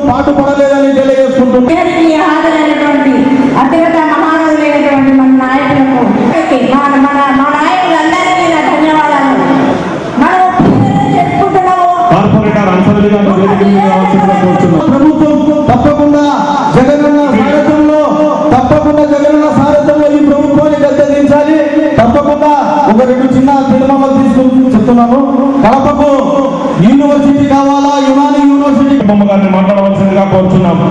పాటుపడలేదని తెలియజేసుకుంటున్నాను. అత్యంత మహానులైనటువంటి మన నాయకులకు మా నాయకులందరికీ నా ధన్యవాదాలు. మనం చెప్పుకుంటున్నాము. ప్రభుత్వం తప్పకుండా జగనన్న సారథ్యంలో ఈ ప్రభుత్వాన్ని గద్దెదించాలి. తప్పకుండా ఒక 2 చిన్న తీర్మానాలు తీసుకుని చెప్తున్నాను. కడపకు యూనివర్సిటీ కావాలా, యునాని యూనివర్సిటీ గారిని మాట్లాడవలసిందిగా కోరుచున్నాము.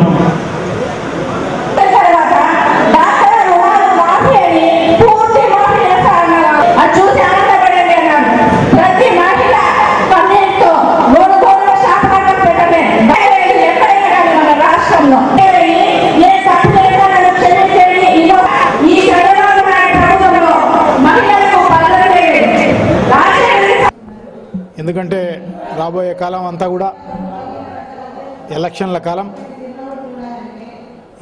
ఎందుకంటే రాబోయే కాలం అంతా కూడా ఎలక్షన్ల కాలం.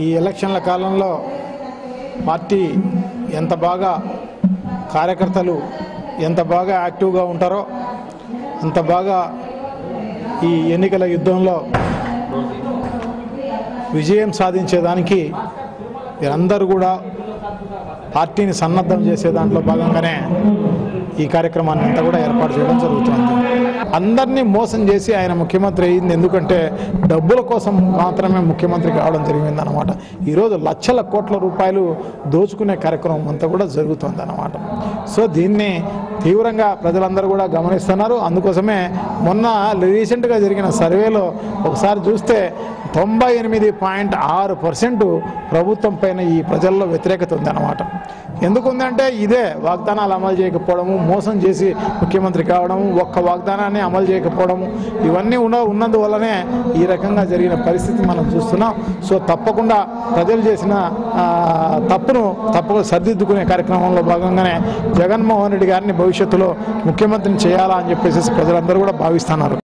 ఈ ఎలక్షన్ల కాలంలో పార్టీ ఎంత బాగా కార్యకర్తలు ఎంత బాగా యాక్టివ్గా ఉంటారో అంత బాగా ఈ ఎన్నికల యుద్ధంలో విజయం సాధించేదానికి వీరందరూ కూడా పార్టీని సన్నద్ధం చేసే దాంట్లో భాగంగానే ఈ కార్యక్రమాన్ని అంతా కూడా ఏర్పాటు చేయడం జరుగుతుంది. అందరినీ మోసం చేసి ఆయన ముఖ్యమంత్రి అయింది ఎందుకంటే డబ్బుల కోసం మాత్రమే ముఖ్యమంత్రి కావడం జరిగిందనమాట. ఈరోజు లక్షల కోట్ల రూపాయలు దోచుకునే కార్యక్రమం అంతా కూడా జరుగుతుంది అన్నమాట. సో దీన్ని తీవ్రంగా ప్రజలందరూ కూడా గమనిస్తున్నారు. అందుకోసమే మొన్న రీసెంట్గా జరిగిన సర్వేలో ఒకసారి చూస్తే 98.6% ప్రభుత్వం పైన ఈ ప్రజల్లో వ్యతిరేకత ఉందన్నమాట. ఎందుకుందంటే ఇదే వాగ్దానాలు అమలు చేయకపోవడము, మోసం చేసి ముఖ్యమంత్రి కావడము, ఒక్క వాగ్దానాన్ని అమలు చేయకపోవడము, ఇవన్నీ ఉన్నందువల్లనే ఈ రకంగా జరిగిన పరిస్థితి మనం చూస్తున్నాం. సో తప్పకుండా ప్రజలు చేసిన తప్పును తప్పకుండా సరిదిద్దుకునే కార్యక్రమంలో భాగంగానే జగన్మోహన్ రెడ్డి గారిని భవిష్యత్తులో ముఖ్యమంత్రిని చేయాలా అని చెప్పేసి ప్రజలందరూ కూడా భావిస్తున్నారు.